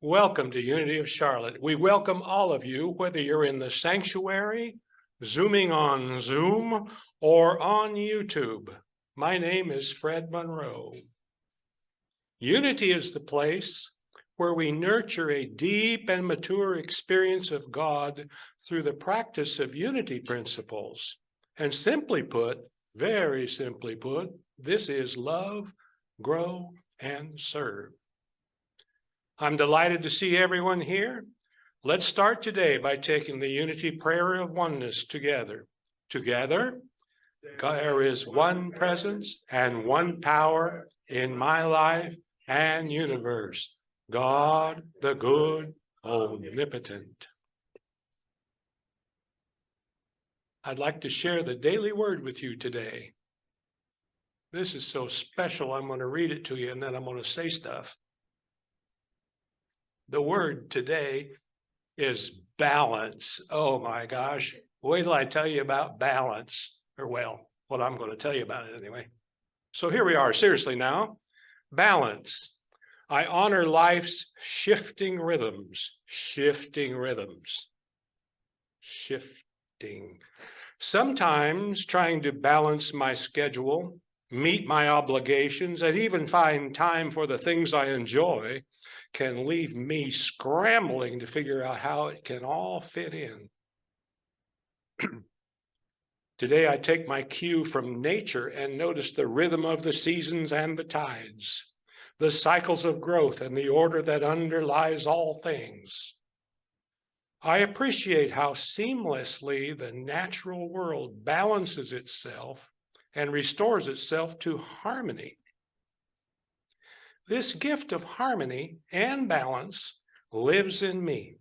Welcome to Unity of Charlotte. We welcome all of you, whether you're in the sanctuary, Zooming on Zoom, or on YouTube. My name is Fred Monroe. Unity is the place where we nurture a deep and mature experience of God through the practice of unity principles. And simply put, very simply put, this is love, grow, and serve. I'm delighted to see everyone here. Let's start today by taking the unity prayer of oneness together. Together, there is one presence and one power in my life and universe. God, the good, omnipotent. I'd like to share the daily word with you today. This is so special, I'm going to read it to you and then I'm going to say stuff. The word today is balance. Oh my gosh. Wait till I tell you about balance, or well, what I'm going to tell you about it anyway. So here we are, seriously now. Balance. I honor life's shifting rhythms. Sometimes trying to balance my schedule, meet my obligations, and even find time for the things I enjoy can leave me scrambling to figure out how it can all fit in. Today, I take my cue from nature and notice the rhythm of the seasons and the tides, the cycles of growth and the order that underlies all things. I appreciate how seamlessly the natural world balances itself and restores itself to harmony. This gift of harmony and balance lives in me.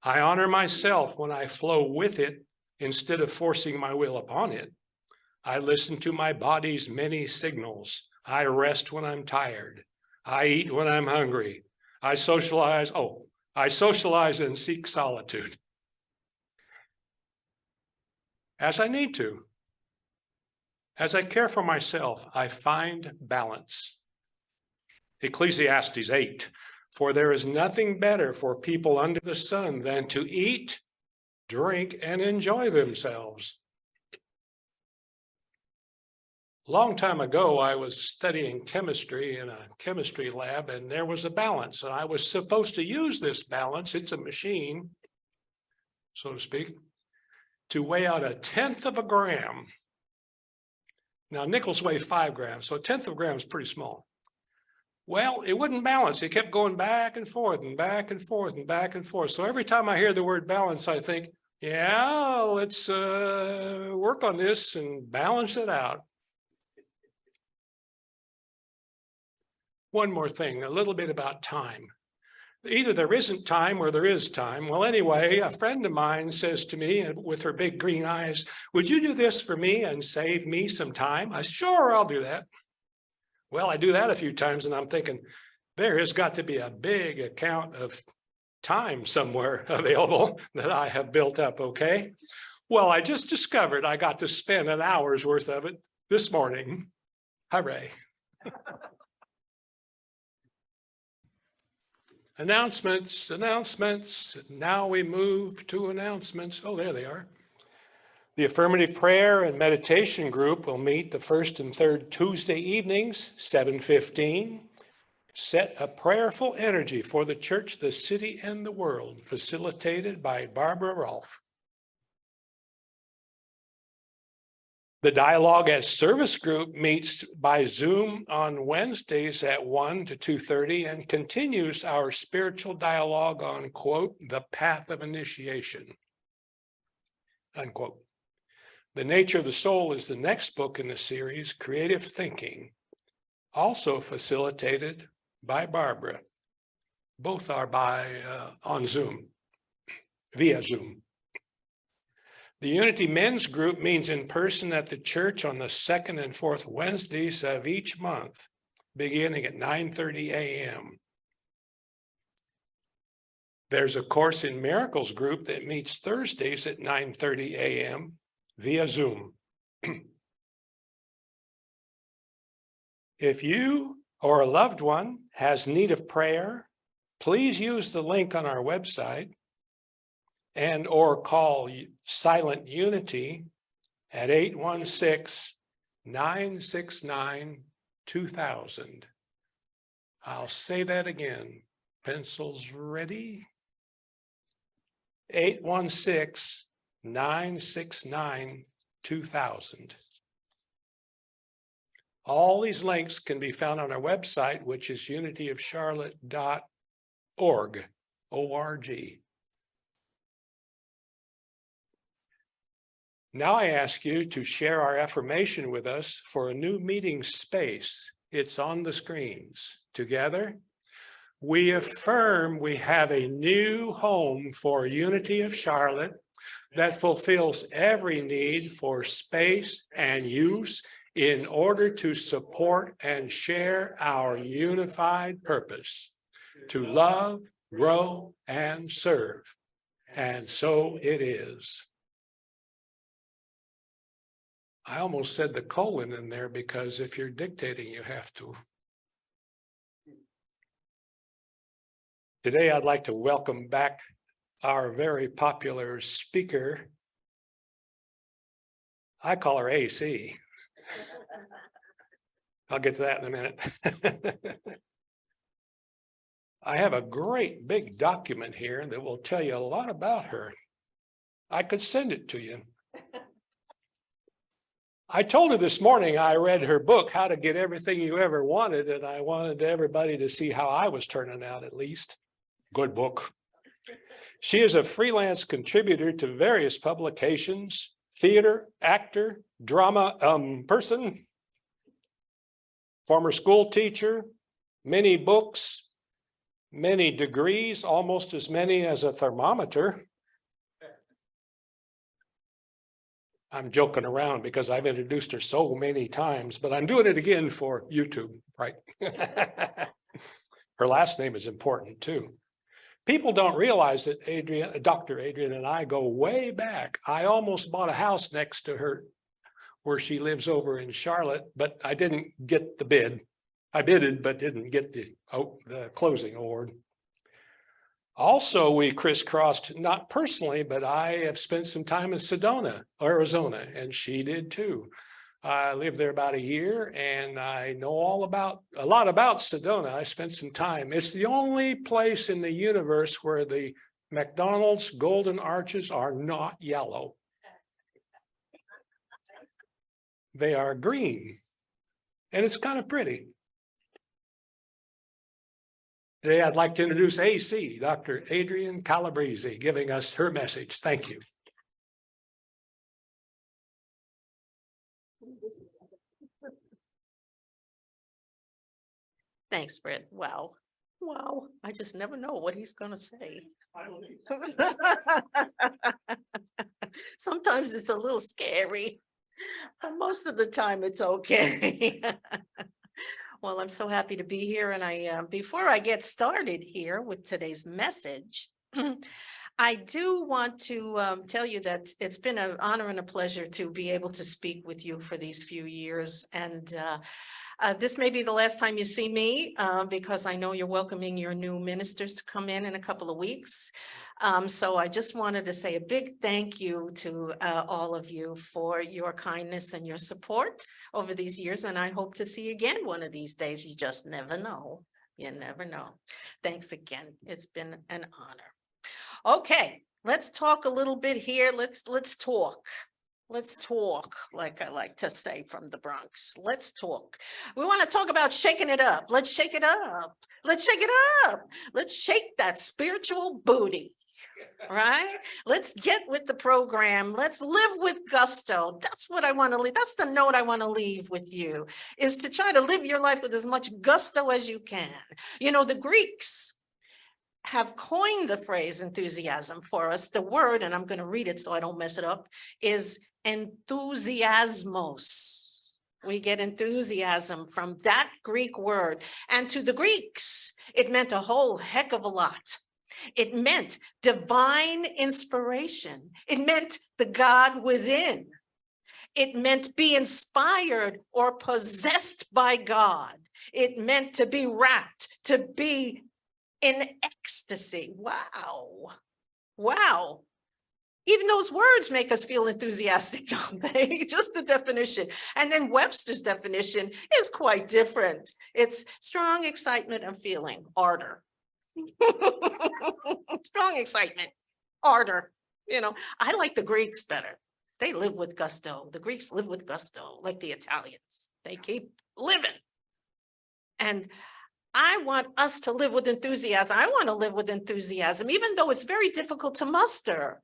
I honor myself when I flow with it instead of forcing my will upon it. I listen to my body's many signals. I rest when I'm tired. I eat when I'm hungry. I socialize and seek solitude as I need to. As I care for myself, I find balance. Ecclesiastes 8, for there is nothing better for people under the sun than to eat, drink, and enjoy themselves. A long time ago, I was studying chemistry in a chemistry lab, and there was a balance, and I was supposed to use this balance. It's a machine, so to speak, to weigh out 1/10 of a gram. Now, nickels weigh 5 grams, so 1/10 of a gram is pretty small. Well, it wouldn't balance. It kept going back and forth and back and forth and back and forth. So every time I hear the word balance, I think, yeah, let's work on this and balance it out. One more thing, a little bit about time. Either there isn't time or there is time. Well, anyway, a friend of mine says to me with her big green eyes, would you do this for me and save me some time? I said, sure, I'll do that. Well, I do that a few times and I'm thinking, there has got to be a big account of time somewhere available that I have built up, okay? Well, I just discovered I got to spend an hour's worth of it this morning. Hooray. Announcements. Now we move to announcements. Oh, there they are. The Affirmative Prayer and Meditation Group will meet the first and third Tuesday evenings, 7:15. Set a prayerful energy for the church, the city, and the world, facilitated by Barbara Rolfe. The Dialogue as Service Group meets by Zoom on Wednesdays at 1 to 2:30 and continues our spiritual dialogue on, quote, the path of initiation, unquote. The Nature of the Soul is the next book in the series, Creative Thinking, also facilitated by Barbara. Both are on Zoom, via Zoom. The Unity Men's Group meets in person at the church on the second and fourth Wednesdays of each month, beginning at 9:30 a.m. There's a Course in Miracles group that meets Thursdays at 9:30 a.m. via Zoom. If you or a loved one has need of prayer, please use the link on our website and or call Silent Unity at 816-969-2000. I'll say that again. Pencils ready? 816-969-2000. All these links can be found on our website, which is unityofcharlotte.org, O-R-G. Now I ask you to share our affirmation with us for a new meeting space. It's on the screens. Together, we affirm we have a new home for Unity of Charlotte that fulfills every need for space and use in order to support and share our unified purpose, to love, grow, and serve. And so it is. I almost said the colon in there because if you're dictating, you have to. Today, I'd like to welcome back our very popular speaker. I call her AC. I'll get to that in a minute. I have a great big document here that will tell you a lot about her. I could send it to you. I told her this morning I read her book, How to Get Everything You Ever Wanted, and I wanted everybody to see how I was turning out at least. Good book. She is a freelance contributor to various publications, theater, actor, drama person, former school teacher, many books, many degrees, almost as many as a thermometer. I'm joking around because I've introduced her so many times, but I'm doing it again for YouTube, right? Her last name is important too. People don't realize that Dr. Adrian and I go way back. I almost bought a house next to her where she lives over in Charlotte, but I didn't get the bid. I bidded, but didn't get the closing award. Also, we crisscrossed, not personally, but I have spent some time in Sedona, Arizona, and she did too. I lived there about a year and I know a lot about Sedona. I spent some time. It's the only place in the universe where the McDonald's golden arches are not yellow. They are green and it's kind of pretty. Today, I'd like to introduce AC, Dr. Adrian Calabrese, giving us her message. Thank you. Thanks, Fred. Wow. Wow. I just never know what he's going to say. Sometimes it's a little scary, but most of the time it's okay. Well, I'm so happy to be here. And before I get started here with today's message, I do want to tell you that it's been an honor and a pleasure to be able to speak with you for these few years. And this may be the last time you see me because I know you're welcoming your new ministers to come in a couple of weeks. So I just wanted to say a big thank you to all of you for your kindness and your support over these years. And I hope to see you again one of these days. You just never know. You never know. Thanks again. It's been an honor. Okay, let's talk a little bit here. Let's talk. Let's talk, like I like to say from the Bronx. Let's talk. We want to talk about shaking it up. Let's shake it up. Let's shake it up. Let's shake that spiritual booty. Right? Let's get with the program. Let's live with gusto. That's what I want to leave. That's the note I want to leave with you, is to try to live your life with as much gusto as you can. You know, the Greeks have coined the phrase enthusiasm for us. The word, and I'm going to read it so I don't mess it up, is enthusiasmos. We get enthusiasm from that Greek word. And to the Greeks, it meant a whole heck of a lot. It meant divine inspiration. It meant the God within. It meant be inspired or possessed by God. It meant to be rapt, to be in ecstasy. Wow. Wow. Even those words make us feel enthusiastic, don't they? Just the definition. And then Webster's definition is quite different. It's strong excitement of feeling, ardor. Strong excitement, ardor. You know, I like the Greeks better. They live with gusto. The Greeks live with gusto, like the Italians. They keep living. And I want us to live with enthusiasm. I want to live with enthusiasm, even though it's very difficult to muster.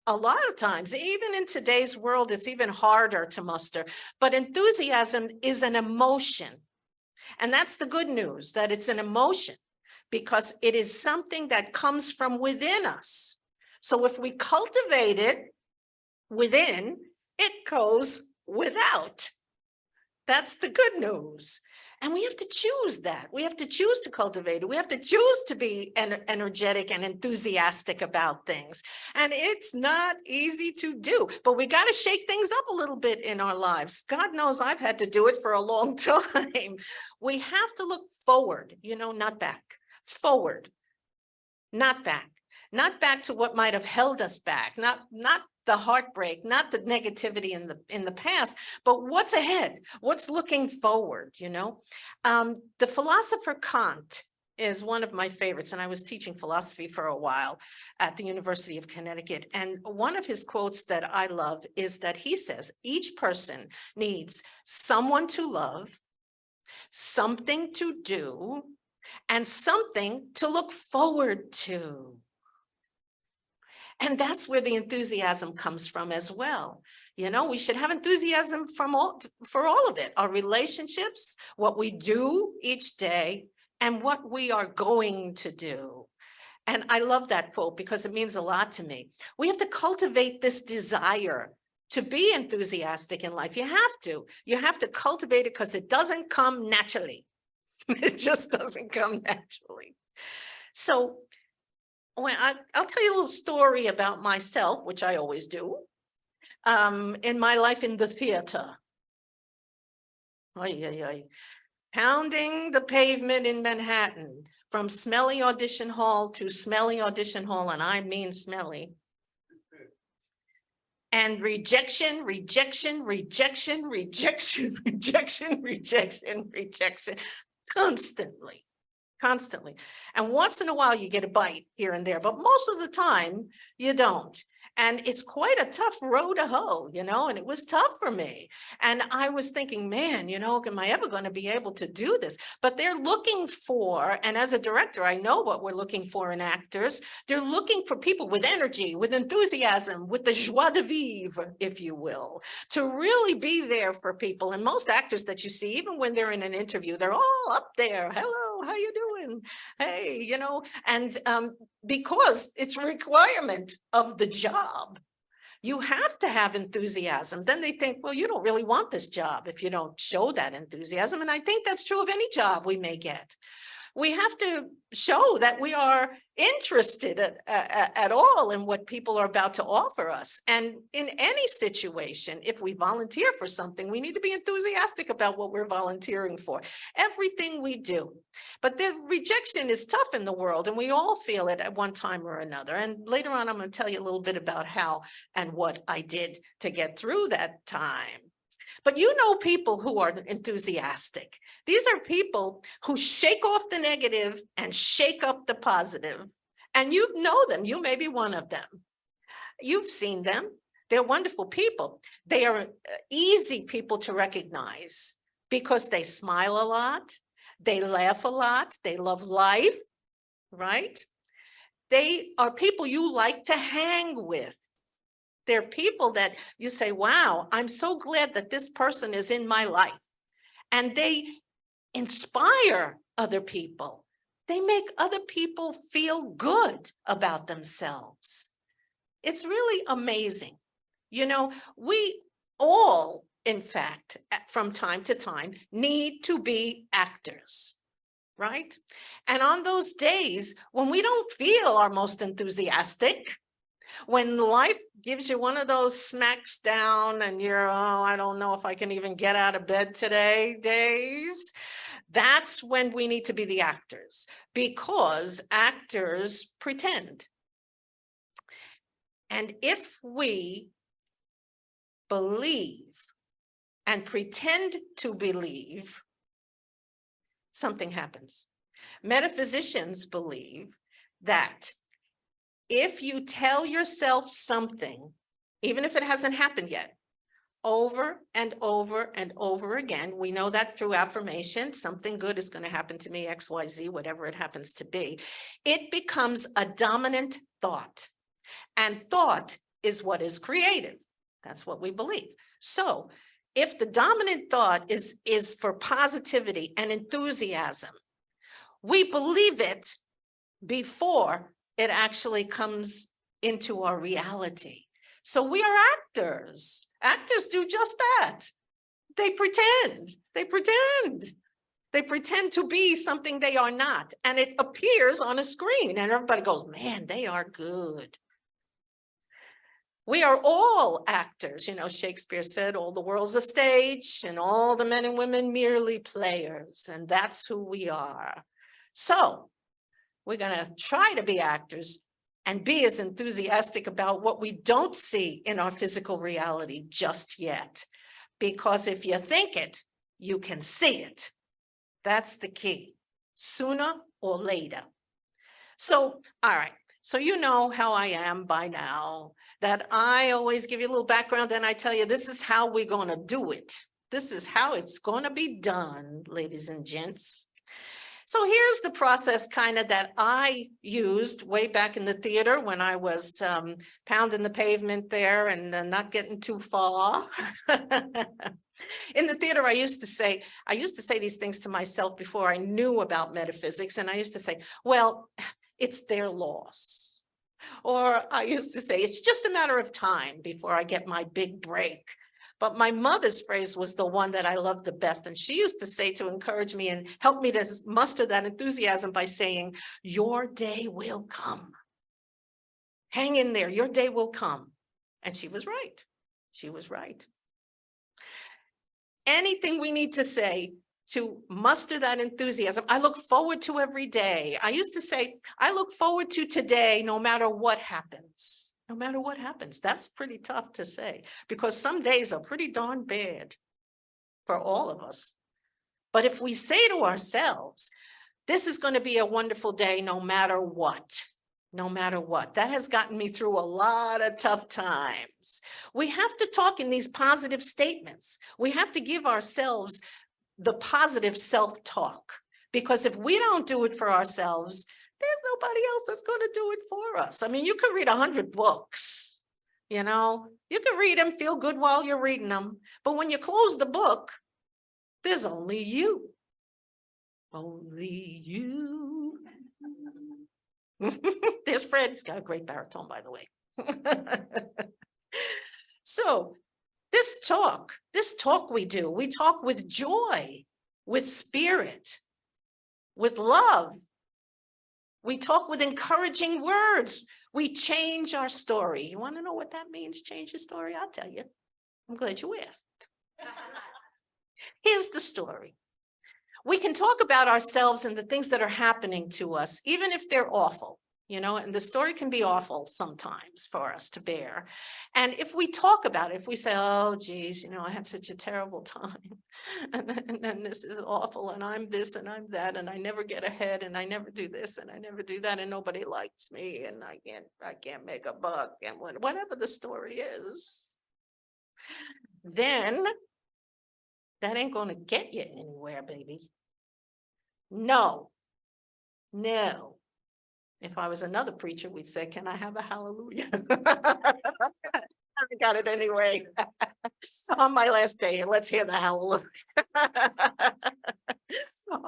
A lot of times, even in today's world, it's even harder to muster. But enthusiasm is an emotion. And that's the good news, that it's an emotion, because it is something that comes from within us. So if we cultivate it within, it goes without. That's the good news. And we have to choose that. We have to choose to cultivate it. We have to choose to be energetic and enthusiastic about things. And it's not easy to do, but we got to shake things up a little bit in our lives. God knows I've had to do it for a long time. We have to look forward, not back. Forward, not back. Not back to what might have held us back, not the heartbreak, not the negativity in the past, but what's ahead, what's looking forward, The philosopher Kant is one of my favorites, and I was teaching philosophy for a while at the University of Connecticut. And one of his quotes that I love is that he says, each person needs someone to love, something to do, and something to look forward to. And that's where the enthusiasm comes from as well. We should have enthusiasm for all of it, our relationships, what we do each day, and what we are going to do. And I love that quote because it means a lot to me. We have to cultivate this desire to be enthusiastic in life. You have to cultivate it because it doesn't come naturally. It just doesn't come naturally. So I'll tell you a little story about myself, which I always do, in my life in the theater. Pounding the pavement in Manhattan, from smelly audition hall to smelly audition hall, and I mean smelly. And rejection, rejection, rejection, rejection, rejection, rejection, rejection, constantly. And once in a while you get a bite here and there, but most of the time you don't. And it's quite a tough row to hoe, and it was tough for me. And I was thinking, man, am I ever going to be able to do this? But they're looking for, and as a director, I know what we're looking for in actors. They're looking for people with energy, with enthusiasm, with the joie de vivre, if you will, to really be there for people. And most actors that you see, even when they're in an interview, they're all up there. Hello, how you doing? Hey, and because it's a requirement of the job. You have to have enthusiasm. Then they think, well, you don't really want this job if you don't show that enthusiasm. And I think that's true of any job we may get. We have to show that we are interested at all in what people are about to offer us. And in any situation, if we volunteer for something, we need to be enthusiastic about what we're volunteering for. Everything we do. But the rejection is tough in the world, and we all feel it at one time or another. And later on, I'm going to tell you a little bit about how and what I did to get through that time. But people who are enthusiastic. These are people who shake off the negative and shake up the positive. And you know them. You may be one of them. You've seen them. They're wonderful people. They are easy people to recognize because they smile a lot. They laugh a lot. They love life, right? They are people you like to hang with. They're people that you say, wow, I'm so glad that this person is in my life. And they inspire other people. They make other people feel good about themselves. It's really amazing. We all, in fact, from time to time, need to be actors, right? And on those days when we don't feel our most enthusiastic, when life gives you one of those smacks down and you're, I don't know if I can even get out of bed today days, That's when we need to be the actors, because actors pretend. And if we believe and pretend to believe, something happens. Metaphysicians believe that if you tell yourself something, even if it hasn't happened yet, over and over and over again, we know that through affirmation, something good is going to happen to me, XYZ, whatever it happens to be, it becomes a dominant thought. And thought is what is creative. That's what we believe. So if the dominant thought is for positivity and enthusiasm, we believe it before it actually comes into our reality. So we are actors. Actors do just that. They pretend. They pretend. They pretend to be something they are not. And it appears on a screen and everybody goes, man, they are good. We are all actors. You know, Shakespeare said, all the world's a stage and all the men and women merely players. And that's who we are. So we're going to try to be actors and be as enthusiastic about what we don't see in our physical reality just yet. Because if you think it, you can see it. That's the key, sooner or later. So, all right. So you know how I am by now, that I always give you a little background and I tell you, this is how we're going to do it. This is how it's going to be done, ladies and gents. So here's the process kind of that I used way back in the theater when I was pounding the pavement there and not getting too far. In the theater, I used to say these things to myself before I knew about metaphysics. And I used to say, well, it's their loss. Or I used to say, it's just a matter of time before I get my big break. But my mother's phrase was the one that I loved the best. And she used to say, to encourage me and help me to muster that enthusiasm, by saying, your day will come. Hang in there, your day will come. And she was right. She was right. Anything we need to say to muster that enthusiasm, I look forward to every day. I used to say, I look forward to today, no matter what happens. No matter what happens. That's pretty tough to say, because some days are pretty darn bad for all of us. But if we say to ourselves, this is going to be a wonderful day, no matter what, no matter what, that has gotten me through a lot of tough times. We have to talk in these positive statements. We have to give ourselves the positive self-talk, because if we don't do it for ourselves, there's nobody else that's going to do it for us. I mean, you could read 100 books, you know, you can read them, feel good while you're reading them. But when you close the book, there's only you. Only you. There's Fred. He's got a great baritone, by the way. So this talk we do, we talk with joy, with spirit, with love. We talk with encouraging words. We change our story. You want to know what that means, change your story? I'll tell you. I'm glad you asked. Here's the story. We can talk about ourselves and the things that are happening to us, even if they're awful, you know, and the story can be awful sometimes for us to bear. And if we talk about it, if we say, oh, geez, you know, I had such a terrible time, and then this is awful, and I'm this and I'm that, and I never get ahead, and I never do this and I never do that, and nobody likes me, and I can't make a buck, and whatever the story is, then that ain't going to get you anywhere, baby. No. If I was another preacher, we'd say, can I have a hallelujah? I got it anyway. On my last day, let's hear the hallelujah.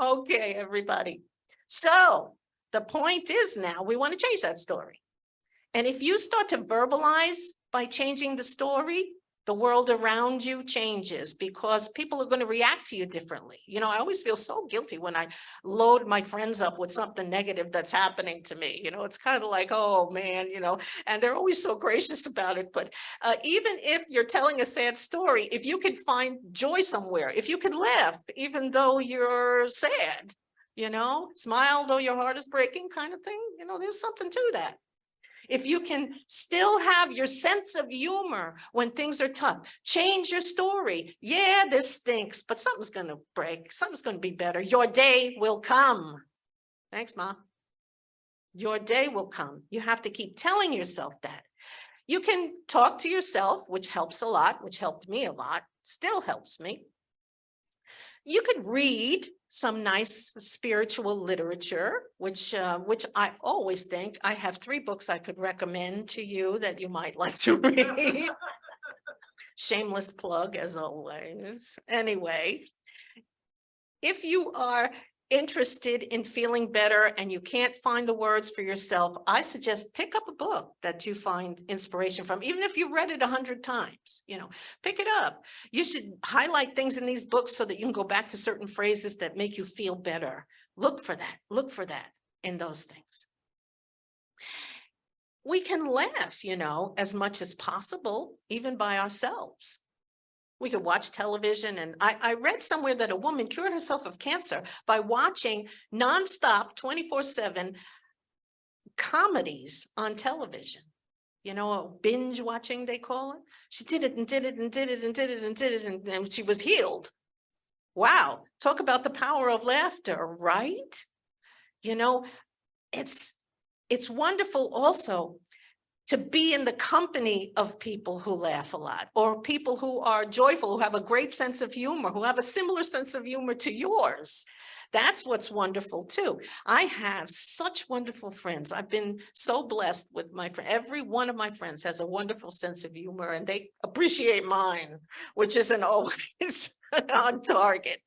Okay, everybody. So the point is, now we want to change that story. And if you start to verbalize by changing the story, The world around you changes because people are going to react to you differently. You know, I always feel so guilty when I load my friends up with something negative that's happening to me. You know, it's kind of like, oh man, you know, and they're always so gracious about it. But even if you're telling a sad story, if you can find joy somewhere, if you can laugh, even though you're sad, you know, smile though your heart is breaking kind of thing, you know, there's something to that. If you can still have your sense of humor when things are tough, change your story. Yeah, this stinks, but something's going to break. Something's going to be better. Your day will come. Thanks, Mom. Your day will come. You have to keep telling yourself that. You can talk to yourself, which helps a lot, which helped me a lot, still helps me. You could read some nice spiritual literature, which I always think I have 3 books I could recommend to you that you might like to read. Shameless plug as always. Anyway, if you are interested in feeling better and you can't find the words for yourself, I suggest pick up a book that you find inspiration from, even if you've read it 100 times, you know, pick it up. You should highlight things in these books so that you can go back to certain phrases that make you feel better. Look for that in those things. We can laugh, you know, as much as possible, even by ourselves. We could watch television, and I read somewhere that a woman cured herself of cancer by watching nonstop 24/7 comedies on television. You know, binge watching, they call it. She did it and did it and did it and did it and did it, and then she was healed. Wow, talk about the power of laughter, right? You know, it's wonderful also to be in the company of people who laugh a lot, or people who are joyful, who have a great sense of humor, who have a similar sense of humor to yours. That's what's wonderful too. I have such wonderful friends. I've been so blessed with my friend. Every one of my friends has a wonderful sense of humor, and they appreciate mine, which isn't always on target.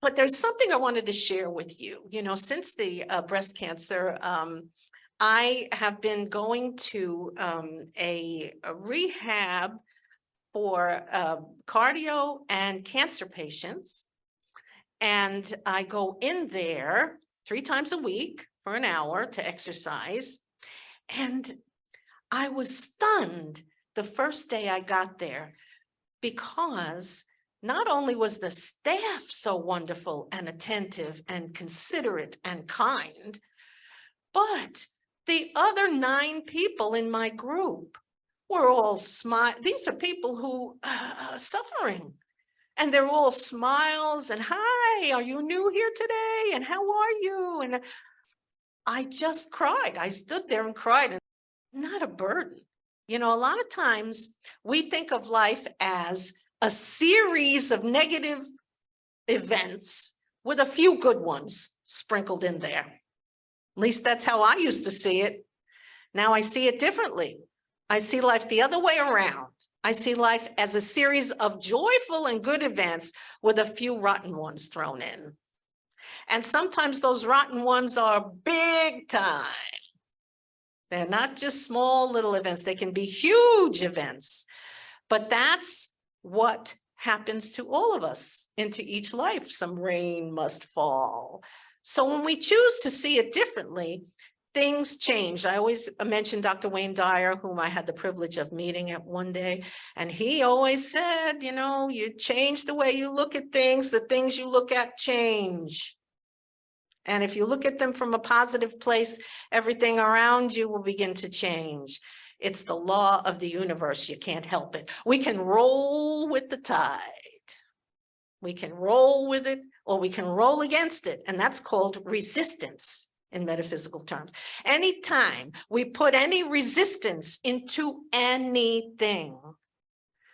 But there's something I wanted to share with you. You know, since the breast cancer, I have been going to a rehab for cardio and cancer patients. And I go in there 3 times a week for an hour to exercise. And I was stunned the first day I got there, because not only was the staff so wonderful and attentive and considerate and kind, but the other 9 people in my group were all these are people who are suffering, and they're all smiles and, hi, are you new here today? And how are you? And I just cried. I stood there and cried, and not a burden. You know, a lot of times we think of life as a series of negative events with a few good ones sprinkled in there. At least that's how I used to see it. Now I see it differently. I see life the other way around. I see life as a series of joyful and good events with a few rotten ones thrown in. And sometimes those rotten ones are big time. They're not just small little events. They can be huge events. But that's what happens to all of us into each life. Some rain must fall. So when we choose to see it differently, things change. I always mention Dr. Wayne Dyer, whom I had the privilege of meeting at one day. And he always said, you know, you change the way you look at things, the things you look at change. And if you look at them from a positive place, everything around you will begin to change. It's the law of the universe. You can't help it. We can roll with the tide. We can roll with it, or we can roll against it. And that's called resistance in metaphysical terms. Anytime we put any resistance into anything,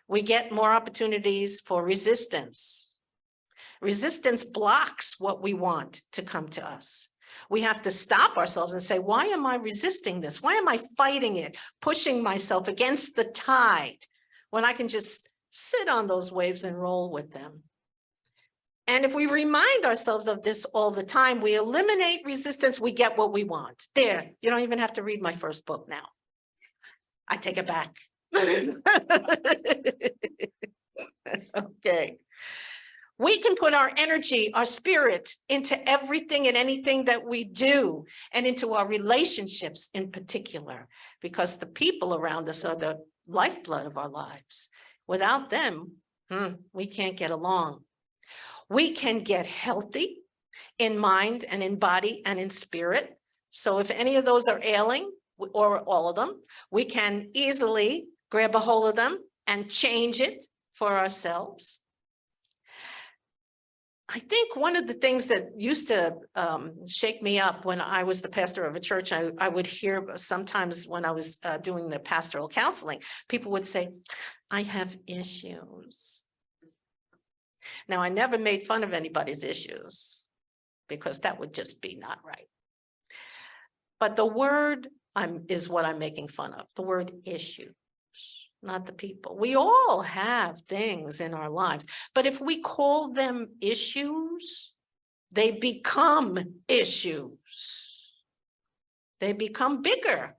we get more opportunities for resistance. Resistance blocks what we want to come to us. We have to stop ourselves and say, why am I resisting this? Why am I fighting it, pushing myself against the tide, when I can just sit on those waves and roll with them? And if we remind ourselves of this all the time, we eliminate resistance, we get what we want. There, you don't even have to read my first book now. I take it back. Okay. We can put our energy, our spirit into everything and anything that we do, and into our relationships in particular, because the people around us are the lifeblood of our lives. Without them, we can't get along. We can get healthy in mind and in body and in spirit. So if any of those are ailing, or all of them, we can easily grab a hold of them and change it for ourselves. I think one of the things that used to shake me up when I was the pastor of a church, I would hear sometimes when I was doing the pastoral counseling, people would say, I have issues. Now, I never made fun of anybody's issues because that would just be not right. But the word is what I'm making fun of, the word issues, not the people. We all have things in our lives, but if we call them issues, they become issues. They become bigger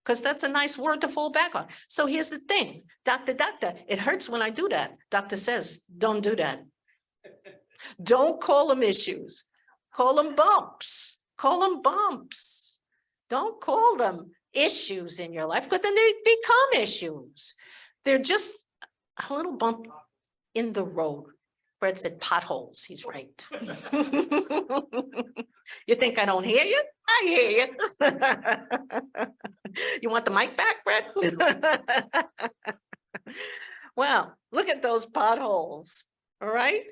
because that's a nice word to fall back on. So here's the thing, doctor, it hurts when I do that. Doctor says, don't do that. Don't call them issues. Call them bumps. Call them bumps. Don't call them issues in your life, but then they become issues. They're just a little bump in the road. Fred said potholes. He's right. You think I don't hear you? I hear you. You want the mic back, Fred? Well, look at those potholes. All right.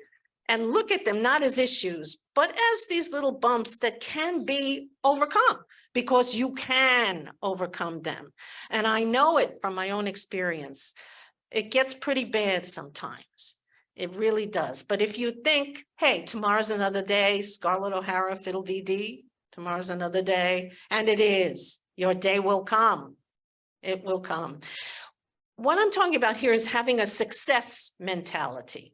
And look at them not as issues, but as these little bumps that can be overcome, because you can overcome them. And I know it from my own experience. It gets pretty bad sometimes. It really does. But if you think, hey, tomorrow's another day, Scarlett O'Hara, fiddle dee dee, tomorrow's another day, and it is, your day will come. It will come. What I'm talking about here is having a success mentality.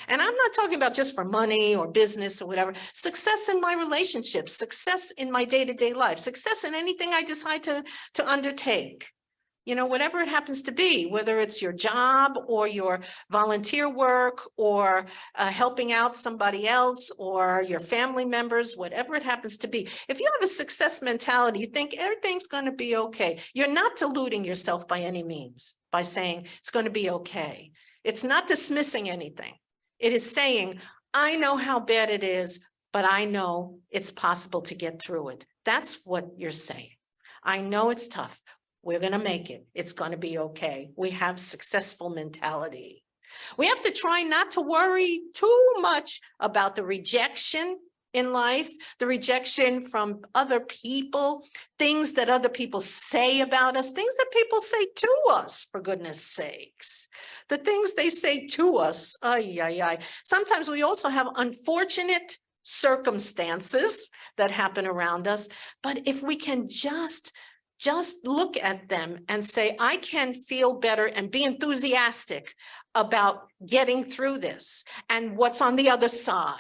And I'm not talking about just for money or business or whatever. Success in my relationships, success in my day-to-day life, success in anything I decide to undertake. You know, whatever it happens to be, whether it's your job or your volunteer work or helping out somebody else or your family members, whatever it happens to be. If you have a success mentality, you think everything's going to be okay. You're not deluding yourself by any means by saying it's going to be okay. It's not dismissing anything. It is saying, I know how bad it is, but I know it's possible to get through it. That's what you're saying. I know it's tough. We're going to make it. It's going to be okay. We have successful mentality. We have to try not to worry too much about the rejection in life, the rejection from other people, things that other people say about us, things that people say to us, for goodness sakes. The things they say to us, sometimes we also have unfortunate circumstances that happen around us. But if we can just look at them and say, I can feel better and be enthusiastic about getting through this and what's on the other side.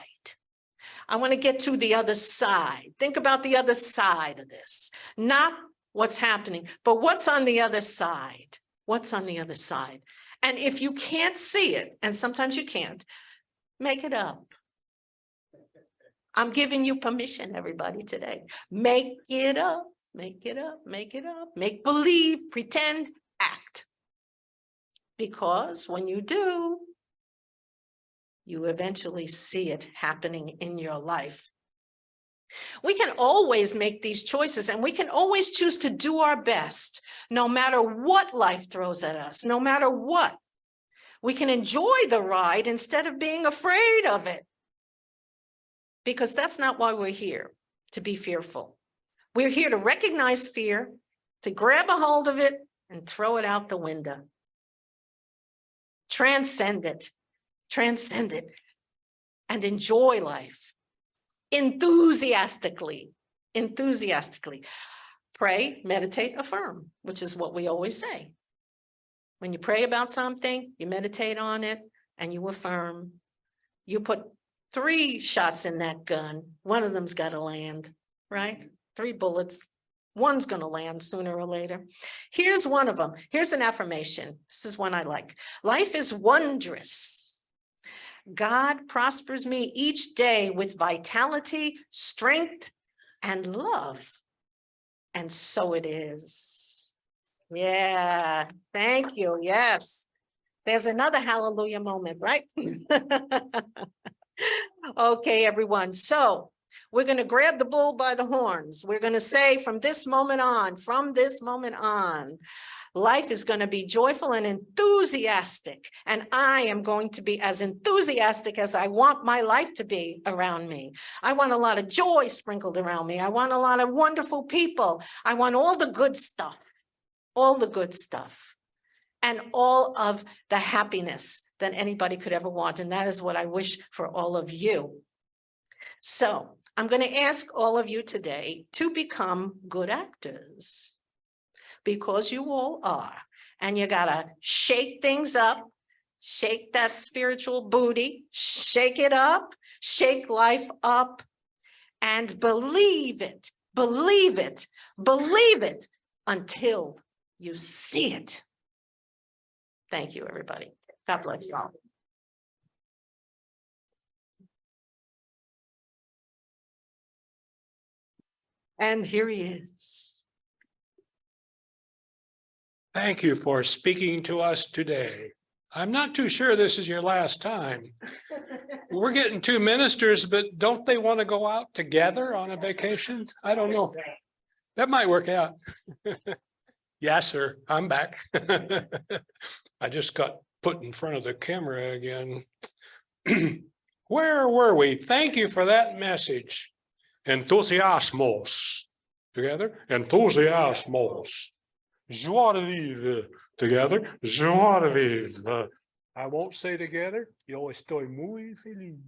I want to get to the other side. Think about the other side of this, not what's happening, but what's on the other side. What's on the other side? And if you can't see it, and sometimes you can't, make it up. I'm giving you permission, everybody, today. Make it up, make it up, make it up, make believe, pretend, act. Because when you do, you eventually see it happening in your life. We can always make these choices, and we can always choose to do our best, no matter what life throws at us, no matter what. We can enjoy the ride instead of being afraid of it. Because that's not why we're here, to be fearful. We're here to recognize fear, to grab a hold of it and throw it out the window. Transcend it, and enjoy life enthusiastically. Pray, meditate, affirm, which is what we always say. When you pray about something, you meditate on it and you affirm. You put 3 shots in that gun. One of them's got to land, right? 3 bullets. One's going to land sooner or later. Here's one of them. Here's an affirmation. This is one I like. Life is wondrous. God prospers me each day with vitality, strength, and love. And so it is. Yeah, thank you. Yes. There's another hallelujah moment, right? Okay, everyone. So we're going to grab the bull by the horns. We're going to say from this moment on, life is going to be joyful and enthusiastic. And I am going to be as enthusiastic as I want my life to be around me. I want a lot of joy sprinkled around me. I want a lot of wonderful people. I want all the good stuff, and all of the happiness that anybody could ever want. And that is what I wish for all of you. So I'm going to ask all of you today to become good actors, because you all are. And you got to shake things up, shake that spiritual booty, shake it up, shake life up, and believe it until you see it. Thank you, everybody. God bless you all. And here he is. Thank you for speaking to us today. I'm not too sure this is your last time. We're getting two ministers, but don't they want to go out together on a vacation? I don't know. That might work out. Yes, sir. I'm back. I just got put in front of the camera again. Where were we? Thank you for that message. Enthusiasmos. Together. Enthusiasmos. Joie de vivre. Together. Joie de vivre. I won't say together. Yo estoy muy feliz.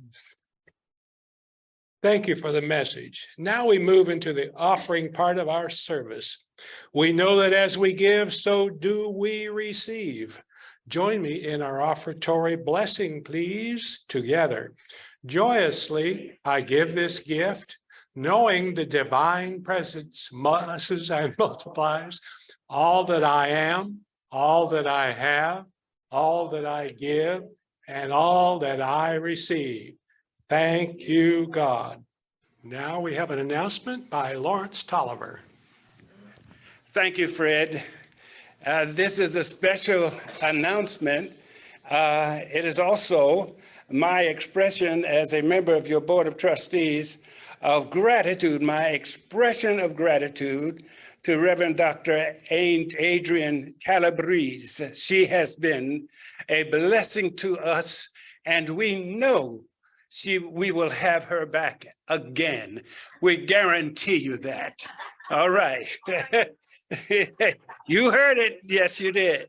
Thank you for the message. Now we move into the offering part of our service. We know that as we give, so do we receive. Join me in our offertory blessing, please, together. Joyously, I give this gift, knowing the divine presence blesses and multiplies all that I am, all that I have, all that I give, and all that I receive. Thank you, God. Now we have an announcement by Lawrence Tolliver. Thank you, Fred. This is a special announcement. It is also my expression as a member of your Board of Trustees of gratitude, my expression of gratitude to Reverend Dr. Adrian Calabrese. She has been a blessing to us, and we know we will have her back again. We guarantee you that. All right. You heard it. Yes, you did.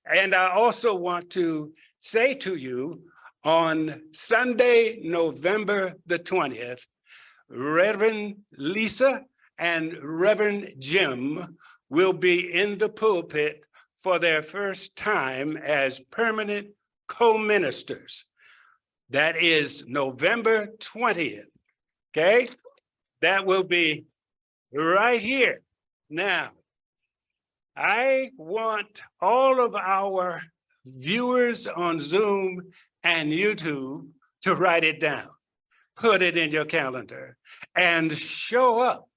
And I also want to say to you, on Sunday, November the 20th, Reverend Lisa and Reverend Jim will be in the pulpit for their first time as permanent co-ministers. That is November 20th, okay? That will be right here. Now, I want all of our viewers on Zoom and YouTube to write it down, put it in your calendar, and show up.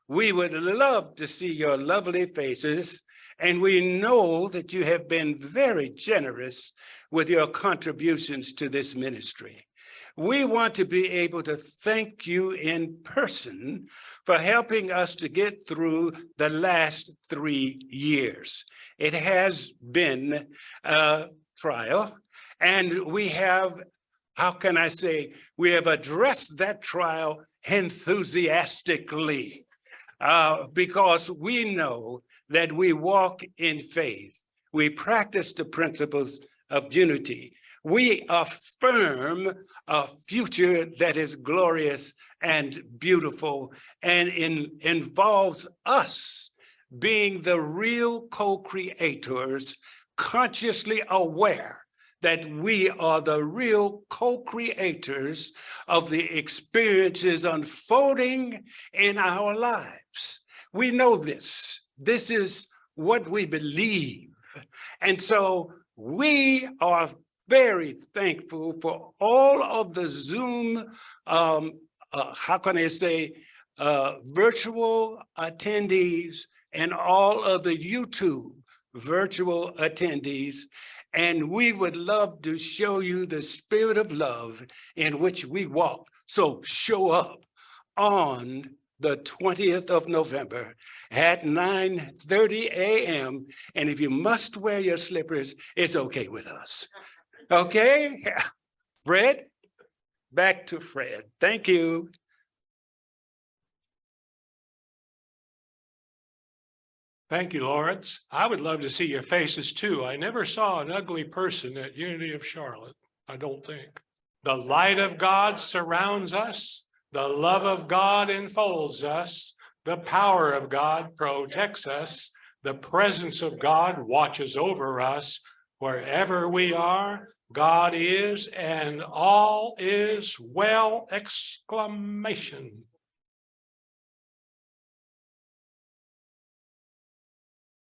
We would love to see your lovely faces, and we know that you have been very generous with your contributions to this ministry. We want to be able to thank you in person for helping us to get through the last 3 years. It has been a trial, and we have, how can I say, we have addressed that trial enthusiastically because we know that we walk in faith. We practice the principles of unity. We affirm a future that is glorious and beautiful and involves us being the real co-creators, consciously aware that we are the real co-creators of the experiences unfolding in our lives. We know this. This is what we believe. And so we are very thankful for all of the Zoom, how can I say, virtual attendees and all of the YouTube virtual attendees. And we would love to show you the spirit of love in which we walk. So show up on the 20th of November at 9:30 a.m. And if you must wear your slippers, it's okay with us. Okay? Fred, back to Fred. Thank you. Thank you, Lawrence. I would love to see your faces too. I never saw an ugly person at Unity of Charlotte, I don't think. The light of God surrounds us. The love of God enfolds us. The power of God protects us. The presence of God watches over us. Wherever we are, God is, and all is well! Exclamation.